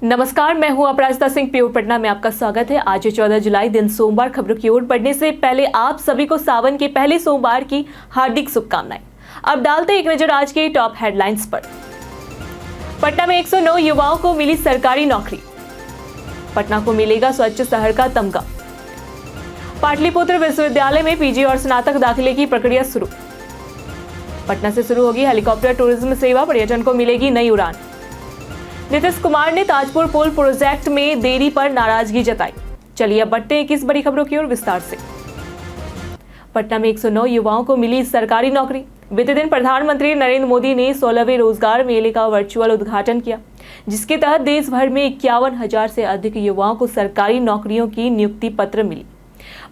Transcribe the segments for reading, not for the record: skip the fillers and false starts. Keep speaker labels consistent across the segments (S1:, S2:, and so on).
S1: नमस्कार, मैं हूं अपराजिता सिंह। प्योर पटना में आपका स्वागत है। आज 14 जुलाई दिन सोमवार। खबरों की ओर बढ़ने से पहले आप सभी को सावन के पहले सोमवार की हार्दिक शुभकामनाएं। अब डालते एक नजर आज के टॉप हेडलाइंस पर। पटना में 109 युवाओं को मिली सरकारी नौकरी। पटना को मिलेगा स्वच्छ शहर का तमगा। पाटलिपुत्र विश्वविद्यालय में पीजी और स्नातक दाखिले की प्रक्रिया शुरू। पटना से शुरू होगी हेलीकॉप्टर टूरिज्म सेवा, पर्यटन को मिलेगी नई उड़ान। नीतीश कुमार ने ताजपुर पुल प्रोजेक्ट में देरी पर नाराजगी जताई। चलिए अब बढ़ते हैं किस बड़ी खबरों की ओर विस्तार से। पटना में 109 युवाओं को मिली सरकारी नौकरी। बीते दिन प्रधानमंत्री नरेंद्र मोदी ने 16वें रोजगार मेले का वर्चुअल उद्घाटन किया, जिसके तहत देश भर में 51,000 से अधिक युवाओं को सरकारी नौकरियों की नियुक्ति पत्र मिली।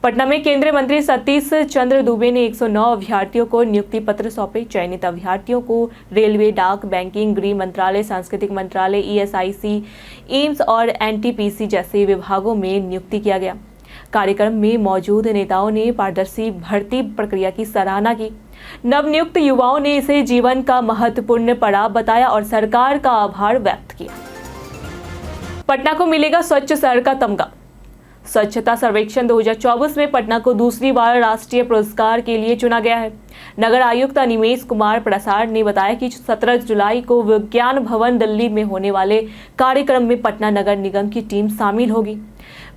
S1: पटना में केंद्रीय मंत्री सतीश चंद्र दुबे ने 109 अभ्यर्थियों को नियुक्ति पत्र सौंपे। चयनित अभ्यर्थियों को रेलवे, डाक, बैंकिंग, गृह मंत्रालय, सांस्कृतिक मंत्रालय, ईएसआईसी, एम्स और एनटीपीसी जैसे विभागों में नियुक्ति किया गया। कार्यक्रम में मौजूद नेताओं ने पारदर्शी भर्ती प्रक्रिया की सराहना की। नवनियुक्त युवाओं ने इसे जीवन का महत्वपूर्ण पड़ाव बताया और सरकार का आभार व्यक्त किया। पटना को मिलेगा स्वच्छ शहर का तमगा। स्वच्छता सर्वेक्षण 2024 में पटना को दूसरी बार राष्ट्रीय पुरस्कार के लिए चुना गया है। नगर आयुक्त अनिमेश कुमार प्रसाद ने बताया कि 17 जुलाई को विज्ञान भवन दिल्ली में होने वाले कार्यक्रम में पटना नगर निगम की टीम शामिल होगी।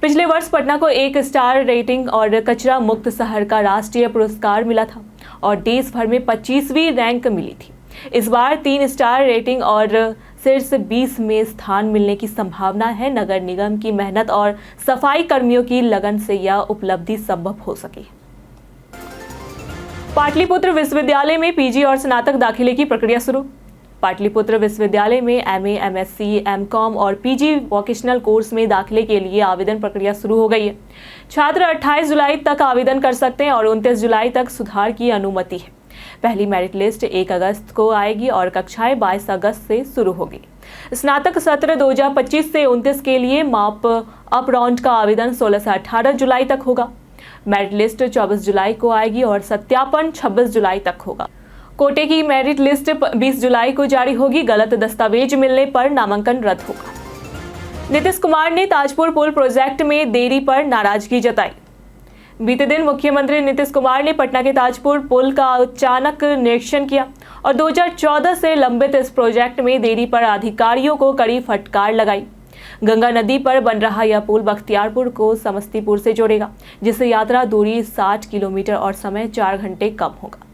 S1: पिछले वर्ष पटना को 1 स्टार रेटिंग और कचरा मुक्त शहर का राष्ट्रीय पुरस्कार मिला था और देश भर में 25वीं रैंक मिली थी। इस बार 3 स्टार रेटिंग और शीर्ष 20 में स्थान मिलने की संभावना है। नगर निगम की मेहनत और सफाई कर्मियों की लगन से यह उपलब्धि संभव हो सकी। पाटलिपुत्र विश्वविद्यालय में पीजी और स्नातक दाखिले की प्रक्रिया शुरू। पाटलिपुत्र विश्वविद्यालय में एमए, एमएससी, एमकॉम और पीजी वोकेशनल कोर्स में दाखिले के लिए आवेदन प्रक्रिया शुरू हो गई है। छात्र 28 जुलाई तक आवेदन कर सकते हैं और 29 जुलाई तक सुधार की अनुमति है। पहली मेरिट लिस्ट 1 अगस्त को आएगी और कक्षाएं 22 अगस्त से शुरू होगी। स्नातक सत्र 2025 से 29 के लिए मॉप अप राउंड का आवेदन 16 से 18 जुलाई तक होगा। मेरिट लिस्ट 24 जुलाई को आएगी और सत्यापन 26 जुलाई तक होगा। कोटे की मेरिट लिस्ट 20 जुलाई को जारी होगी। गलत दस्तावेज मिलने पर नामांकन रद्द होगा। नीतीश कुमार ने ताजपुर पुल प्रोजेक्ट में देरी पर नाराजगी जताई। बीते दिन मुख्यमंत्री नीतीश कुमार ने पटना के ताजपुर पुल का अचानक निरीक्षण किया और 2014 से लंबित इस प्रोजेक्ट में देरी पर अधिकारियों को कड़ी फटकार लगाई। गंगा नदी पर बन रहा यह पुल बख्तियारपुर को समस्तीपुर से जोड़ेगा, जिससे यात्रा दूरी 60 किलोमीटर और समय 4 घंटे कम होगा।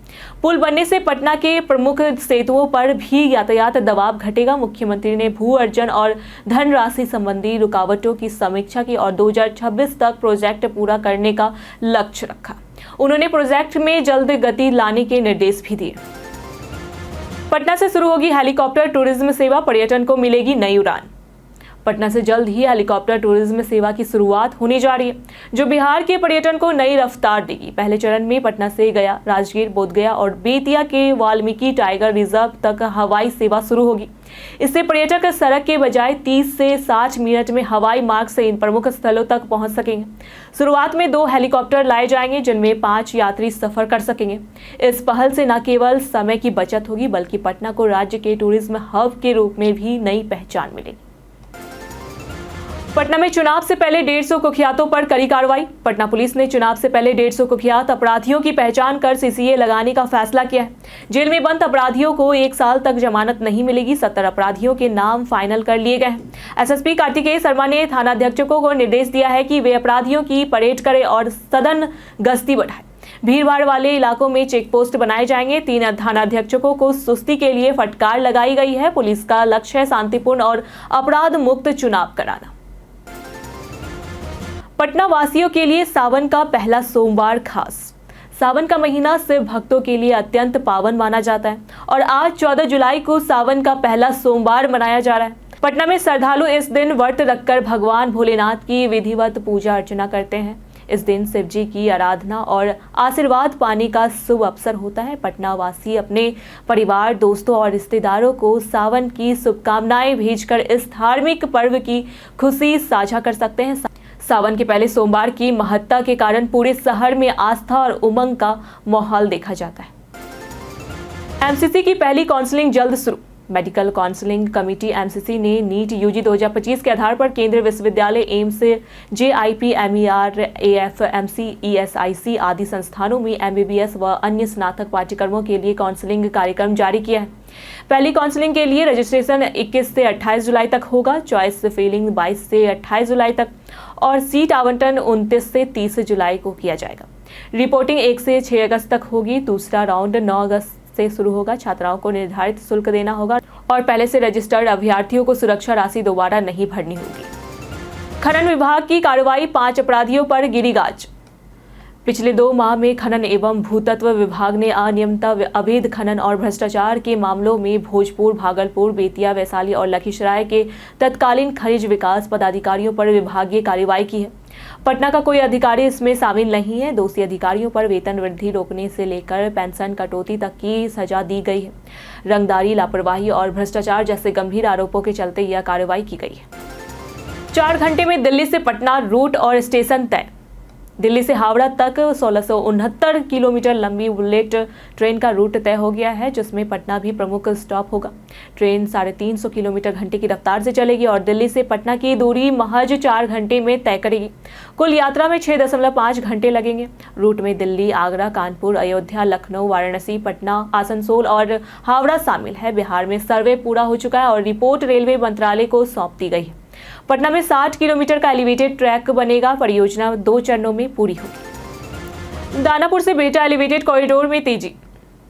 S1: पुल बनने से पटना के प्रमुख सेतुओं पर भी यातायात दबाव घटेगा। मुख्यमंत्री ने भू अर्जन और धनराशि संबंधी रुकावटों की समीक्षा की और 2026 तक प्रोजेक्ट पूरा करने का लक्ष्य रखा। उन्होंने प्रोजेक्ट में जल्द गति लाने के निर्देश भी दिए। पटना से शुरू होगी हेलीकॉप्टर टूरिज्म सेवा, पर्यटन को मिलेगी नई उड़ान। पटना से जल्द ही हेलीकॉप्टर टूरिज्म सेवा की शुरुआत होने जा रही है, जो बिहार के पर्यटन को नई रफ्तार देगी। पहले चरण में पटना से गया, राजगीर, बोधगया और बेतिया के वाल्मीकि टाइगर रिजर्व तक हवाई सेवा शुरू होगी। इससे पर्यटक सड़क के बजाय 30 से 60 मिनट में हवाई मार्ग से इन प्रमुख स्थलों तक पहुंच सकेंगे। शुरुआत में 2 हेलीकॉप्टर लाए जाएंगे, जिनमें 5 यात्री सफर कर सकेंगे। इस पहल से न केवल समय की बचत होगी, बल्कि पटना को राज्य के टूरिज्म हब के रूप में भी नई पहचान मिलेगी। पटना में चुनाव से पहले 150 कुख्यातों पर कड़ी कार्रवाई। पटना पुलिस ने चुनाव से पहले 150 कुख्यात अपराधियों की पहचान कर सीसीए लगाने का फैसला किया है। जेल में बंद अपराधियों को 1 साल तक जमानत नहीं मिलेगी। 70 अपराधियों के नाम फाइनल कर लिए गए हैं। एसएसपी कार्तिकेय शर्मा ने थानाध्यक्षकों को निर्देश दिया है कि वे अपराधियों की परेड करें और सघन गश्ती बढ़ाएं। भीड़भाड़ वाले इलाकों में चेक पोस्ट बनाए जाएंगे। 3 थानाध्यक्षकों को सुस्ती के लिए फटकार लगाई गई है। पुलिस का लक्ष्य है शांतिपूर्ण और अपराध मुक्त चुनाव कराना। पटना वासियों के लिए सावन का पहला सोमवार खास। सावन का महीना सिर्फ भक्तों के लिए अत्यंत पावन माना जाता है और आज 14 जुलाई को सावन का पहला सोमवार मनाया जा रहा है। पटना में श्रद्धालु इस दिन व्रत रखकर भगवान भोलेनाथ की विधिवत पूजा अर्चना करते हैं। इस दिन शिव जी की आराधना और आशीर्वाद पाने का शुभ अवसर होता है। पटना वासी अपने परिवार, दोस्तों और रिश्तेदारों को सावन की शुभकामनाएं भेजकर इस धार्मिक पर्व की खुशी साझा कर सकते हैं। सावन के पहले सोमवार की महत्ता के कारण पूरे शहर में आस्था और उमंग का माहौल देखा जाता है। एमसीसी की पहली काउंसलिंग जल्द शुरू। मेडिकल काउंसलिंग कमेटी एमसीसी ने नीट यूजी 2025 के आधार पर केंद्रीय विश्वविद्यालय एम्स, जेआईपी, MER, AFMC, ESIC आदि संस्थानों में MBBS व अन्य स्नातक पाठ्यक्रमों के लिए काउंसलिंग कार्यक्रम जारी किया है। पहली काउंसलिंग के लिए रजिस्ट्रेशन 21 से 28 जुलाई तक होगा, चॉइस फिलिंग 22 से 28 जुलाई तक और सीट आवंटन 29 से 30 जुलाई को किया जाएगा। रिपोर्टिंग 1 से 6 अगस्त तक होगी। दूसरा राउंड 9 अगस्त से शुरू होगा। छात्राओं को निर्धारित शुल्क देना होगा और पहले से रजिस्टर्ड अभ्यर्थियों को सुरक्षा राशि दोबारा नहीं भरनी होगी। खनन विभाग की कार्रवाई, 5 अपराधियों पर गिरी गाज। पिछले 2 माह में खनन एवं भूतत्व विभाग ने अनियमितता, अवैध खनन और भ्रष्टाचार के मामलों में भोजपुर, भागलपुर, बेतिया, वैशाली और लखीसराय के तत्कालीन खनिज विकास पदाधिकारियों पर विभागीय कार्रवाई की है। पटना का कोई अधिकारी इसमें शामिल नहीं है। दोषी अधिकारियों पर वेतन वृद्धि रोकने से लेकर पेंशन कटौती तक की सजा दी गई है। रंगदारी, लापरवाही और भ्रष्टाचार जैसे गंभीर आरोपों के चलते यह कार्रवाई की गई है। 4 घंटे में दिल्ली से पटना रूट और स्टेशन तय। दिल्ली से हावड़ा तक 1669 किलोमीटर लंबी बुलेट ट्रेन का रूट तय हो गया है, जिसमें पटना भी प्रमुख स्टॉप होगा। ट्रेन 350 किलोमीटर घंटे की रफ्तार से चलेगी और दिल्ली से पटना की दूरी महज 4 घंटे में तय करेगी। कुल यात्रा में 6.5 घंटे लगेंगे। रूट में दिल्ली, आगरा, कानपुर, अयोध्या, लखनऊ, वाराणसी, पटना, आसनसोल और हावड़ा शामिल है। बिहार में सर्वे पूरा हो चुका है और रिपोर्ट रेलवे मंत्रालय को सौंप दी गई है। पटना में 60 किलोमीटर का एलिवेटेड ट्रैक बनेगा। परियोजना 2 चरणों में पूरी होगी। दानापुर से बिहटा एलिवेटेड कॉरिडोर में तेजी।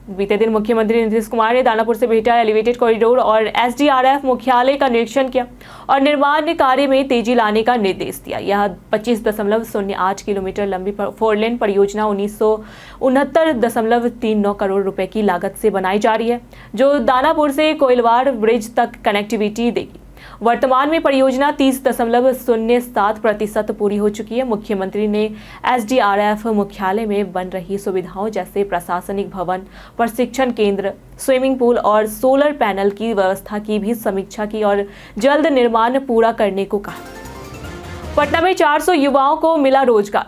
S1: बीते दिन मुख्यमंत्री नीतीश कुमार ने दानापुर से बिहटा एलिवेटेड कॉरिडोर और SDRF मुख्यालय का निरीक्षण किया और निर्माण कार्य में तेजी लाने का निर्देश दिया। यह 25.08 किलोमीटर लंबी 4 लेन परियोजना 1969.39 करोड़ रुपए की लागत से बनाई जा रही है, जो दानापुर से कोइलवाड़ ब्रिज तक कनेक्टिविटी देगी। वर्तमान में परियोजना 30.07% पूरी हो चुकी है। मुख्यमंत्री ने SDRF मुख्यालय में बन रही सुविधाओं जैसे प्रशासनिक भवन, प्रशिक्षण केंद्र, स्विमिंग पूल और सोलर पैनल की व्यवस्था की भी समीक्षा की और जल्द निर्माण पूरा करने को कहा। पटना में 400 युवाओं को मिला रोजगार।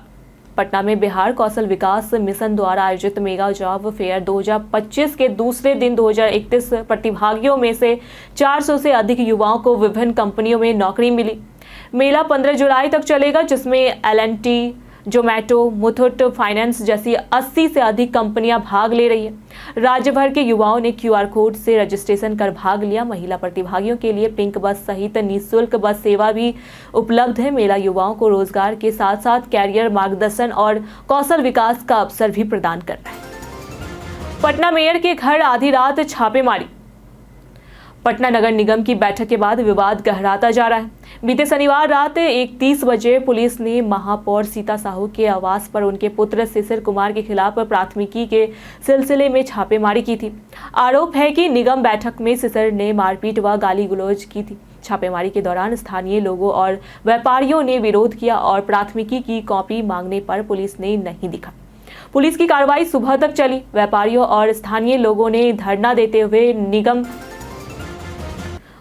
S1: पटना में बिहार कौशल विकास मिशन द्वारा आयोजित मेगा जॉब फेयर 2025 के दूसरे दिन 2031 प्रतिभागियों में से 400 से अधिक युवाओं को विभिन्न कंपनियों में नौकरी मिली। मेला 15 जुलाई तक चलेगा, जिसमें L&T, जोमैटो, मुथूट फाइनेंस जैसी 80 से अधिक कंपनियां भाग ले रही है। राज्य भर के युवाओं ने QR कोड से रजिस्ट्रेशन कर भाग लिया। महिला प्रतिभागियों के लिए पिंक बस सहित निःशुल्क बस सेवा भी उपलब्ध है। मेला युवाओं को रोजगार के साथ साथ कैरियर मार्गदर्शन और कौशल विकास का अवसर भी प्रदान कर रहा है। पटना मेयर के घर आधी रात छापेमारी। पटना नगर निगम की बैठक के बाद विवाद गहराता जा रहा है। बीते शनिवार रात 1:30 बजे पुलिस ने महापौर सीता साहू के आवास पर उनके पुत्र शिशिर कुमार के खिलाफ प्राथमिकी के सिलसिले में छापेमारी की थी। आरोप है कि निगम बैठक में शिशिर ने मारपीट व गाली गलौज की थी। छापेमारी के दौरान स्थानीय लोगों और व्यापारियों ने विरोध किया और प्राथमिकी की कॉपी मांगने पर पुलिस ने नहीं दिखा। पुलिस की कार्रवाई सुबह तक चली। व्यापारियों और स्थानीय लोगों ने धरना देते हुए निगम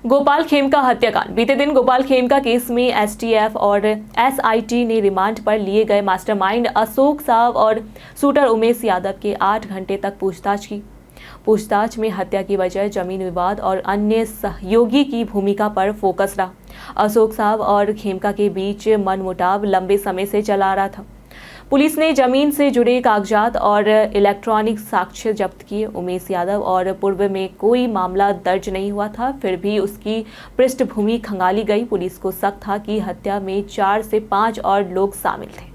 S1: गोपाल खेमका हत्याकांड। बीते दिन गोपाल खेमका केस में STF और SIT ने रिमांड पर लिए गए मास्टरमाइंड अशोक साव और शूटर उमेश यादव के 8 घंटे तक पूछताछ की। पूछताछ में हत्या की वजह, जमीन विवाद और अन्य सहयोगी की भूमिका पर फोकस रहा। अशोक साव और खेमका के बीच मनमुटाव लंबे समय से चला आ रहा था। पुलिस ने जमीन से जुड़े कागजात और इलेक्ट्रॉनिक साक्ष्य जब्त किए। उमेश यादव और पूर्व में कोई मामला दर्ज नहीं हुआ था, फिर भी उसकी पृष्ठभूमि खंगाली गई। पुलिस को शक था कि हत्या में 4 से 5 और लोग शामिल थे।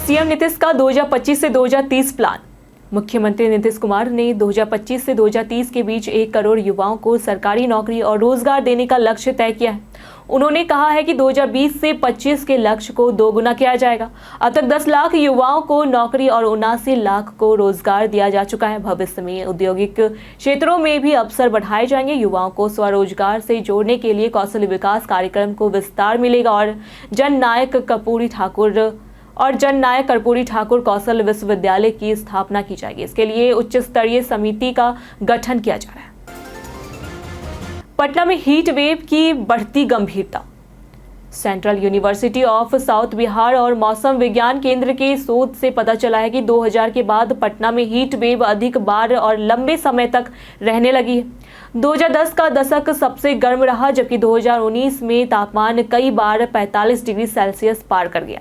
S1: सीएम नीतीश का 2025 से 2030 प्लान। मुख्यमंत्री नीतीश कुमार ने 2025 से 2030 के बीच 1 करोड़ युवाओं को सरकारी नौकरी और रोजगार देने का लक्ष्य तय किया है। उन्होंने कहा है कि 2020 से 25 के लक्ष्य को दोगुना किया जाएगा। अब तक 10 लाख युवाओं को नौकरी और 79 लाख को रोजगार दिया जा चुका है। भविष्य में औद्योगिक क्षेत्रों में भी अवसर बढ़ाए जाएंगे। युवाओं को स्वरोजगार से जोड़ने के लिए कौशल विकास कार्यक्रम को विस्तार मिलेगा और जननायक कर्पूरी ठाकुर कौशल विश्वविद्यालय की स्थापना की जाएगी। इसके लिए उच्च स्तरीय समिति का गठन किया जा रहा है। पटना में हीट वेव की बढ़ती गंभीरता। Central university of south Bihar और मौसम विज्ञान केंद्र के शोध से पता चला है कि 2000 के बाद पटना में हीट वेव अधिक बार और लंबे समय तक रहने लगी है। 2010 का दशक सबसे गर्म रहा, जबकि 2019 में तापमान कई बार 45 डिग्री सेल्सियस पार कर गया।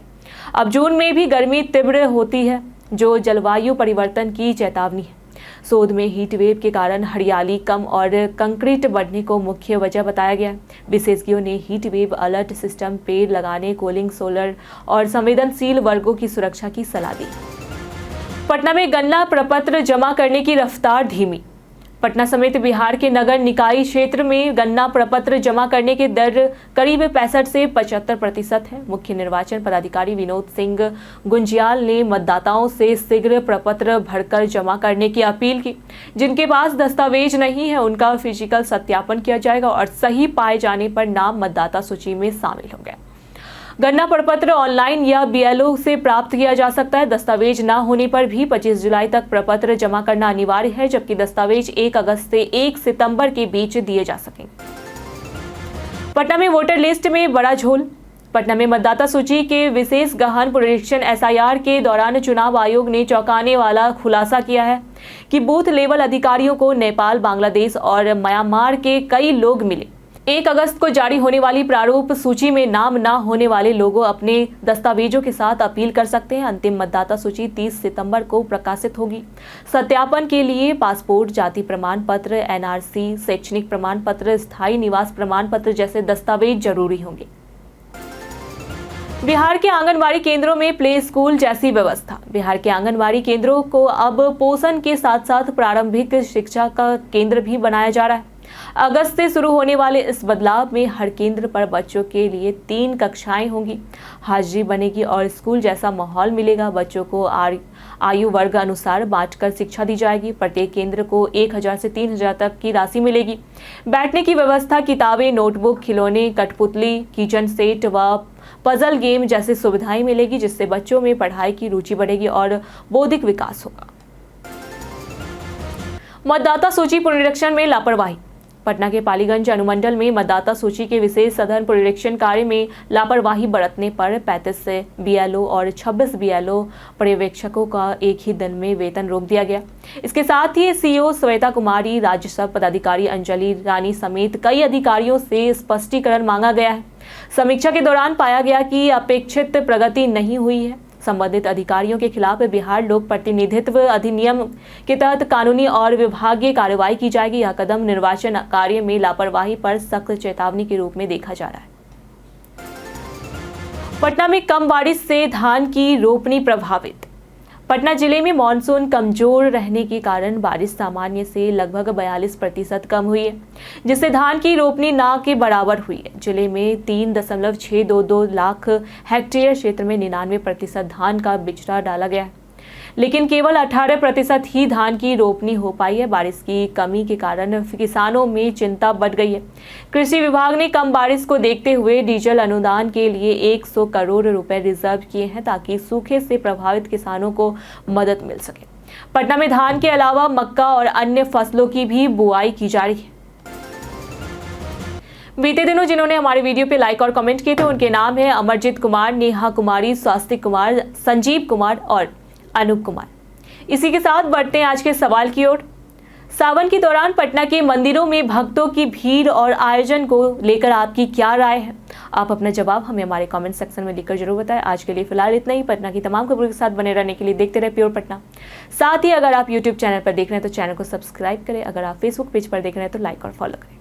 S1: अब जून में भी गर्मी तीव्र होती है, जो जलवायु परिवर्तन की चेतावनी है। शोध में हीट वेव के कारण हरियाली कम और कंक्रीट बढ़ने को मुख्य वजह बताया गया। विशेषज्ञों ने हीट वेव अलर्ट सिस्टम, पेड़ लगाने, कूलिंग, सोलर और संवेदनशील वर्गों की सुरक्षा की सलाह दी। पटना में गन्ना प्रपत्र जमा करने की रफ्तार धीमी। पटना समेत बिहार के नगर निकाय क्षेत्र में गन्ना प्रपत्र जमा करने की दर करीब 65 से 75% है। मुख्य निर्वाचन पदाधिकारी विनोद सिंह गुंजियाल ने मतदाताओं से शीघ्र प्रपत्र भरकर जमा करने की अपील की। जिनके पास दस्तावेज नहीं है, उनका फिजिकल सत्यापन किया जाएगा और सही पाए जाने पर नाम मतदाता सूची में शामिल होंगे। गन्ना प्रपत्र ऑनलाइन या बीएलओ से प्राप्त किया जा सकता है। दस्तावेज न होने पर भी 25 जुलाई तक प्रपत्र जमा करना अनिवार्य है, जबकि दस्तावेज 1 अगस्त से 1 सितंबर के बीच दिए जा सकेंगे। पटना में वोटर लिस्ट में बड़ा झोल। पटना में मतदाता सूची के विशेष गहन पुनरीक्षण एसआईआर के दौरान चुनाव आयोग ने चौंकाने वाला खुलासा किया है कि बूथ लेवल अधिकारियों को नेपाल, बांग्लादेश और म्यांमार के कई लोग मिले। 1 अगस्त को जारी होने वाली प्रारूप सूची में नाम न होने वाले लोगों अपने दस्तावेजों के साथ अपील कर सकते हैं। अंतिम मतदाता सूची 30 सितंबर को प्रकाशित होगी। सत्यापन के लिए पासपोर्ट, जाति प्रमाण पत्र, एनआरसी, शैक्षणिक प्रमाण पत्र, स्थायी निवास प्रमाण पत्र जैसे दस्तावेज जरूरी होंगे। बिहार के आंगनबाड़ी केंद्रों में प्ले स्कूल जैसी व्यवस्था। बिहार के आंगनबाड़ी केंद्रों को अब पोषण के साथ साथ प्रारंभिक शिक्षा का केंद्र भी बनाया जा रहा है। अगस्त से शुरू होने वाले इस बदलाव में हर केंद्र पर बच्चों के लिए 3 कक्षाएं होंगी, हाजिरी बनेगी और स्कूल जैसा माहौल मिलेगा। बच्चों को आयु वर्ग अनुसार बांटकर शिक्षा दी जाएगी। प्रत्येक केंद्र को 1000 से 3000 तक की राशि मिलेगी। बैठने की व्यवस्था, किताबें, नोटबुक, खिलौने, कठपुतली, किचन सेट व पजल गेम जैसी सुविधाएं मिलेगी, जिससे बच्चों में पढ़ाई की रुचि बढ़ेगी और बौद्धिक विकास होगा। मतदाता सूची पुनरीक्षण में लापरवाही। पटना के पालीगंज अनुमंडल में मतदाता सूची के विशेष सघन पुनरीक्षण कार्य में लापरवाही बरतने पर 35 बीएलओ और 26 बीएलओ पर्यवेक्षकों का एक ही दिन में वेतन रोक दिया गया। इसके साथ ही सीईओ श्वेता कुमारी, राजस्व पदाधिकारी अंजलि रानी समेत कई अधिकारियों से स्पष्टीकरण मांगा गया है। समीक्षा के दौरान पाया गया कि अपेक्षित प्रगति नहीं हुई है। संबंधित अधिकारियों के खिलाफ बिहार लोक प्रतिनिधित्व अधिनियम के तहत कानूनी और विभागीय कार्रवाई की जाएगी। यह कदम निर्वाचन कार्य में लापरवाही पर सख्त चेतावनी के रूप में देखा जा रहा है। पटना में कम बारिश से धान की रोपनी प्रभावित। पटना जिले में मानसून कमजोर रहने के कारण बारिश सामान्य से लगभग 42% कम हुई है, जिससे धान की रोपनी ना के बराबर हुई है। जिले में 3.622 लाख हेक्टेयर क्षेत्र में 99% धान का बिचड़ा डाला गया है, लेकिन केवल 18% ही धान की रोपनी हो पाई है। बारिश की कमी के कारण किसानों में चिंता बढ़ गई है। कृषि विभाग ने कम बारिश को देखते हुए डीजल अनुदान के लिए 100 करोड़ रुपए रिजर्व किए हैं, ताकि सूखे से प्रभावित किसानों को मदद मिल सके। पटना में धान के अलावा मक्का और अन्य फसलों की भी बुआई की जा रही है। बीते दिनों जिन्होंने हमारे वीडियो पे लाइक और कमेंट किए थे, उनके नाम है अमरजीत कुमार, नेहा कुमारी, स्वास्तिक कुमार, संजीव कुमार और अनूप कुमार। इसी के साथ बढ़ते हैं आज के सवाल की ओर। सावन के दौरान पटना के मंदिरों में भक्तों की भीड़ और आयोजन को लेकर आपकी क्या राय है? आप अपना जवाब हमें हमारे कमेंट सेक्शन में लिखकर जरूर बताएं। आज के लिए फिलहाल इतना ही। पटना की तमाम खबरों के साथ बने रहने के लिए देखते रहे प्योर पटना। साथ ही अगर आप यूट्यूब चैनल पर देख रहे हैं तो चैनल को सब्सक्राइब करें। अगर आप फेसबुक पेज पर देख रहे हैं तो लाइक और फॉलो करें।